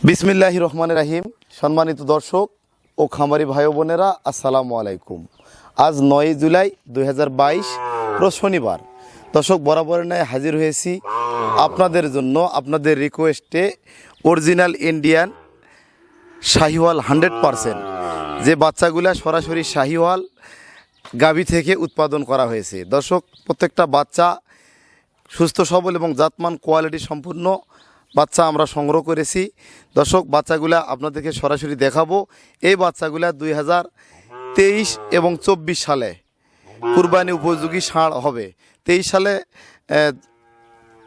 বিসমিল্লাহির রহমানির রহিম। সম্মানিত দর্শক ও খামারি ভাই বোনেরা, আসসালামু আলাইকুম। আজ 9 জুলাই 2022 রোজ শনিবার। দর্শক, বরাবর ন্যায় হাজির হয়েছি আপনাদের জন্য, আপনাদের রিকোয়েস্টে অরিজিনাল ইন্ডিয়ান শাহিওয়াল 100%, যে বাচ্চাগুলা সরাসরি শাহিওয়াল গাভী থেকে উৎপাদন করা হয়েছে। দর্শক, প্রত্যেকটা বাচ্চা সুস্থ সবল এবং জাতমান কোয়ালিটি সম্পূর্ণ বাচ্চা আমরা সংগ্রহ করেছি। দর্শক, বাচ্চাগুলা আপনাদেরকে সরাসরি দেখাবো। এই বাচ্চাগুলা 2023 এবং 24 সালে কুরবানি উপযোগী ষাঁড় হবে। 23 সালে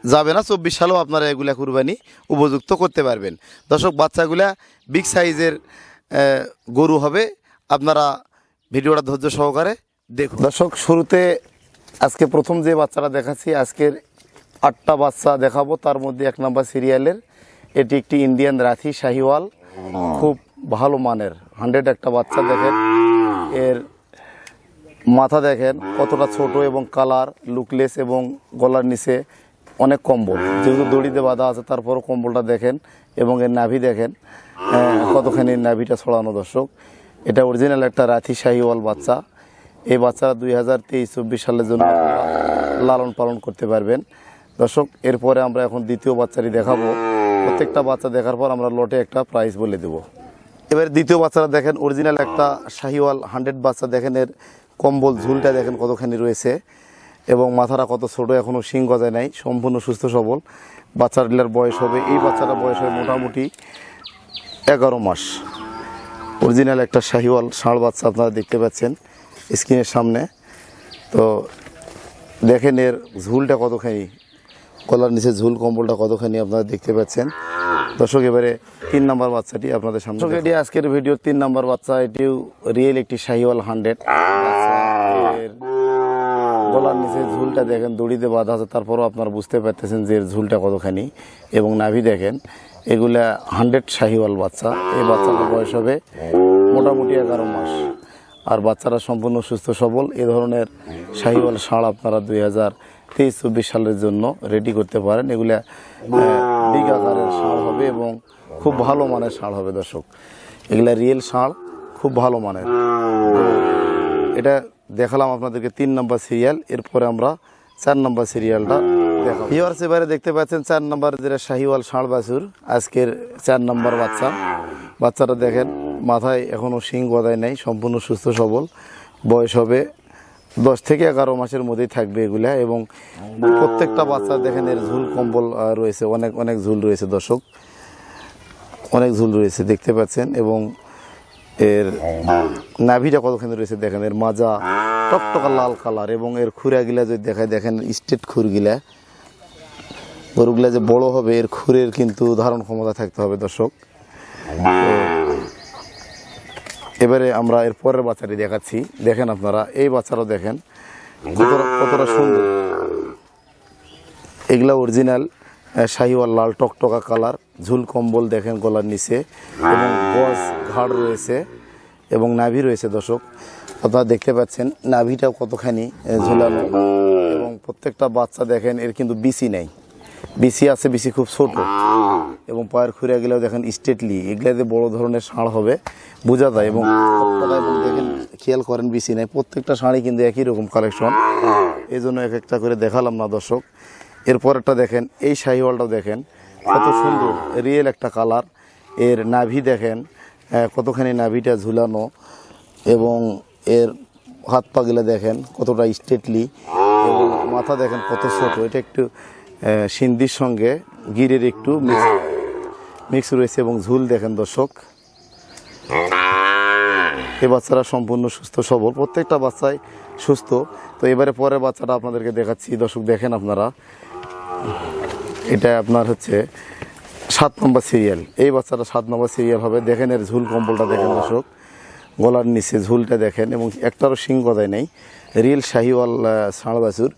যাবে না, 24 সালেও আপনারা এগুলা কুরবানি উপযুক্ত করতে পারবেন। দর্শক, বাচ্চাগুলা বিগ সাইজের গরু হবে। আপনারা ভিডিওটা ধৈর্য সহকারে দেখুন। দর্শক, শুরুতে আজকে প্রথম যে বাচ্চাটা দেখাচ্ছি, আজকের 8টা বাচ্চা দেখাবো। তার মধ্যে 1 নম্বর সিরিয়ালের এটি একটি ইন্ডিয়ান রাথি শাহিওয়াল, খুব ভালো মানের 100 একটা বাচ্চা। দেখেন এর মাথা দেখেন কতটা ছোট এবং কালার লুকলেস, এবং গলার নিচে অনেক কম্বল, যেহেতু দড়িতে বাঁধা আছে তারপরও কম্বলটা দেখেন, এবং এর নাভি দেখেন কতখানি নাভিটা ছড়ানো। দর্শক, এটা অরিজিনাল একটা রাথি শাহিওয়াল বাচ্চা। এই বাচ্চারা 2023-24 সালের জন্য লালন পালন করতে পারবেন। দর্শক, এরপরে আমরা এখন দ্বিতীয় বাচ্চাটি দেখাবো। প্রত্যেকটা বাচ্চা দেখার পর আমরা লটে একটা প্রাইস বলে দেব। এবার দ্বিতীয় বাচ্চাটা দেখেন, অরিজিনাল একটা শাহিওয়াল 100 বাচ্চা। দেখেন এর কম্বল ঝুলটা দেখেন কতখানি রয়েছে, এবং মাথাটা কত ছোট, এখনও শিং গজায় নাই, সম্পূর্ণ সুস্থ সবল। বাচ্চাটার বয়স হবে, এই বাচ্চাটা বয়স হবে মোটামুটি 11 মাস। অরিজিনাল একটা শাহিওয়াল ষাঁড় বাচ্চা আপনারা দেখতে পাচ্ছেন স্ক্রিনের সামনে। তো দেখেন এর ঝুলটা কতখানি, কলার নিচে ঝুল কম্বলটা কতখানি আপনারা দেখতে পাচ্ছেন। দর্শক, এবারে 3 নম্বর বাচ্চাটি আপনাদের সামনে। এটি আজকের ভিডিওর 3 নম্বর বাচ্চা। এটিও রিয়েল একটি শাহিওয়াল 100 বাচ্চা। এর গলার নিচে ঝুলটা দেখেন দড়িতে বাঁধা আছে, তারপরও আপনারা বুঝতে পারতেছেন যে এর ঝুলটা কতখানি, এবং নাভি দেখেন। এগুলা 100 শাহিওয়াল বাচ্চা। এই বাচ্চাটার বয়স হবে মোটামুটি 11 মাস। আর বাচ্চারা সম্পূর্ণ সুস্থ সবল। এ ধরনের শাহিওয়াল ষাঁড় আপনারা 2023-24 সালের জন্য রেডি করতে পারেন। এগুলা বিগ আকারের ষাঁড় হবে এবং খুব ভালো মানের ষাঁড় হবে। দর্শক, এগুলা রিয়েল ষাঁড়, খুব ভালো মানের। এটা দেখালাম আপনাদেরকে 3 নম্বর সিরিয়াল। এরপরে আমরা 4 নম্বর সিরিয়ালটা দেখাবো। ভিউয়ার্স, এবারে দেখতে পাচ্ছেন 4 নম্বর যেটা শাহিওয়াল ষাঁড় বাছুর, আজকের 4 নম্বর বাচ্চা। বাচ্চাটা দেখেন মাথায় এখনও শিং গজায় নাই, সম্পূর্ণ সুস্থ সবল। বয়স হবে 10 থেকে 11 মাসের মধ্যেই থাকবে এগুলা, এবং প্রত্যেকটা বাচ্চা দেখেন এর ঝুল কম্বল রয়েছে, অনেক অনেক ঝুল রয়েছে। দর্শক, অনেক ঝুল রয়েছে দেখতে পাচ্ছেন, এবং এর নাভিটা কতখানি রয়েছে দেখেন। এর মাজা টকটকা লাল কালার, এবং এর খুঁড়াগুলা যদি দেখায় দেখেন স্ট্রেট খুরগুলা। গরুগুলা যে বড় হবে, এর খুরের কিন্তু ধারণ ক্ষমতা থাকতে হবে। দর্শক, এবারে আমরা এর পরের বাচ্চাটি দেখাচ্ছি। দেখেন আপনারা এই বাচ্চাটাও দেখেন কতটা সুন্দর। এগুলা অরিজিনাল শাহিওয়াল লাল টকটকা কালার, ঝুল কম্বল দেখেন গলার নিচে, এবং গজ ঘাড় রয়েছে এবং নাভি রয়েছে। দর্শক, আপনারা দেখতে পাচ্ছেন নাভিটাও কতখানি ঝুলানো, এবং প্রত্যেকটা বাচ্চা দেখেন এর কিন্তু বিসি নেই, বিসি আছে, বিসি খুব ছোট, এবং পায়ের খুঁড়াগুলাও দেখেন স্ট্রেটলি। এগুলাতে বড় ধরনের ষাঁড় হবে বোঝা যায়, এবং দেখেন খেয়াল করেন বিসি নেই। প্রত্যেকটা ষাঁড়ই কিন্তু একই রকম কালেকশন, এই জন্য এক একটা করে দেখালাম না। দর্শক, এরপরেরটা দেখেন, এই শাহিওয়ালটাও দেখেন কত সুন্দর, রিয়েল একটা কালার। এর নাভি দেখেন কতখানি নাভিটা ঝুলানো, এবং এর হাত পাগুলা দেখেন কতটা স্ট্রেটলি, এবং মাথা দেখেন কত ছোট। এটা একটু সিন্ধির সঙ্গে গিরের একটু মিক্স রয়েছে, এবং ঝুল দেখেন। দর্শক, এই বাচ্চারা সম্পূর্ণ সুস্থ সবল, প্রত্যেকটা বাচ্চাই সুস্থ। তো এবারে পরের বাচ্চাটা আপনাদেরকে দেখাচ্ছি। দর্শক, দেখেন আপনারা, এটা আপনার হচ্ছে 7 নম্বর সিরিয়াল। এই বাচ্চাটা 7 নম্বর সিরিয়াল হবে। দেখেন এর ঝুল কম্বলটা দেখেন। দর্শক, গলার নিচে ঝুলটা দেখেন, এবং একটারও শিং গজায় নেই। রিয়েল শাহিওয়াল ষাঁড় বাছুর।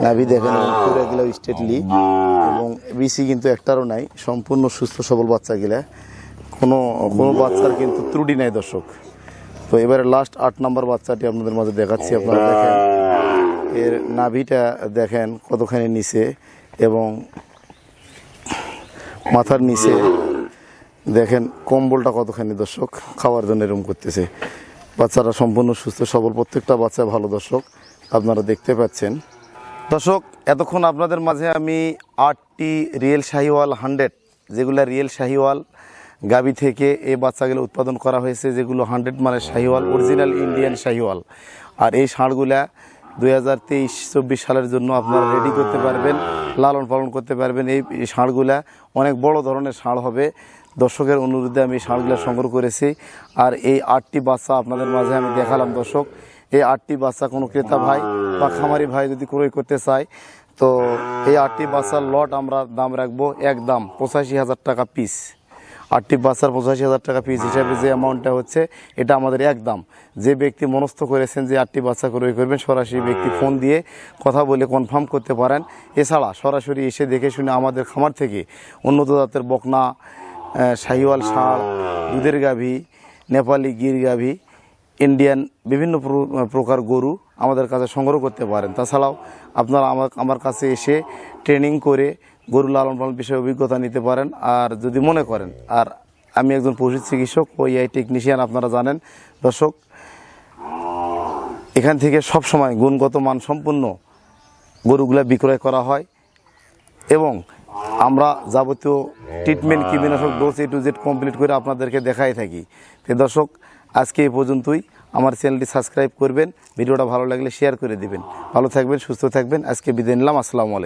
নাভি দেখেন পুরোগুলো স্ট্রেটলি, এবং বিসি কিন্তু একটারও নাই, সম্পূর্ণ সুস্থ সবল বাচ্চাগুলা, কোনো বাচ্চার কিন্তু ত্রুটি নাই। দর্শক, তো এবারে লাস্ট 8 নম্বর বাচ্চাটি আপনাদের মাঝে দেখাচ্ছি। আপনারা দেখেন এর নাভিটা দেখেন কতখানি নিচে, এবং মাথার নিচে দেখেন কম্বলটা কতখানি দর্শক, খাওয়ার জন্য এরকম করতেছে। বাচ্চারা সম্পূর্ণ সুস্থ সবল, প্রত্যেকটা বাচ্চা ভালো দর্শক, আপনারা দেখতে পাচ্ছেন। দর্শক এতক্ষণ আপনাদের মাঝে আমি 8টি রিয়েল শাহিওয়াল 100, যেগুলো রিয়েল শাহিওয়াল গাবি থেকে এই বাচ্চাগুলো উৎপাদন করা হয়েছে, যেগুলো 100 মানে শাহিওয়াল, অরিজিনাল ইন্ডিয়ান শাহিওয়াল। আর এই ষাঁড়গুলা 2023-24 সালের জন্য আপনারা রেডি করতে পারবেন, লালন পালন করতে পারবেন। এই ষাঁড়গুলা অনেক বড় ধরনের ষাঁড় হবে। দর্শকের অনুরোধে আমি এই ষাঁড়গুলা সংগ্রহ করেছি। আর এই 8টি বাচ্চা আপনাদের মাঝে আমি দেখালাম দর্শক। এই 8টি বাচ্চা কোনো ক্রেতা ভাই বা খামারি ভাই যদি ক্রয় করতে চায়, তো এই 8টি বাচ্চার লট আমরা দাম রাখবো একদম 85,000 টাকা পিস। 8টি বাচ্চার 85,000 টাকা পিস হিসাবে যে অ্যামাউন্টটা হচ্ছে, এটা আমাদের একদম। যে ব্যক্তি মনস্থ করেছেন যে 8টি বাচ্চা ক্রয় করবেন, সরাসরি ব্যক্তি ফোন দিয়ে কথা বলে কনফার্ম করতে পারেন। এছাড়া সরাসরি এসে দেখে শুনে আমাদের খামার থেকে উন্নত জাতের বকনা, শাহিওয়াল ষাঁড়, দুধের গাভী, নেপালি গির গাভী, ইন্ডিয়ান বিভিন্ন প্রকার গরু আমাদের কাছে সংগ্রহ করতে পারেন। তাছাড়াও আপনারা আমার কাছে এসে ট্রেনিং করে গরু লালন পালন বিষয়ে অভিজ্ঞতা নিতে পারেন। আর যদি মনে করেন, আর আমি একজন পশু চিকিৎসক ও এআই টেকনিশিয়ান, আপনারা জানেন দর্শক, এখান থেকে সব সময় গুণগত মান সম্পন্ন গরুগুলা বিক্রয় করা হয় এবং আমরা যাবতীয় ট্রিটমেন্ট, কীটনাশক dose A to Z complete করে আপনাদেরকে দেখাই থাকি। তো দর্শক আজকে এই পর্যন্তই। আমার চ্যানেলটি সাবস্ক্রাইব করবেন, ভিডিওটা ভালো লাগলে শেয়ার করে দিবেন। ভালো থাকবেন, সুস্থ থাকবেন। আজকে বিদায় নিলাম। আসসালামু আলাইকুম।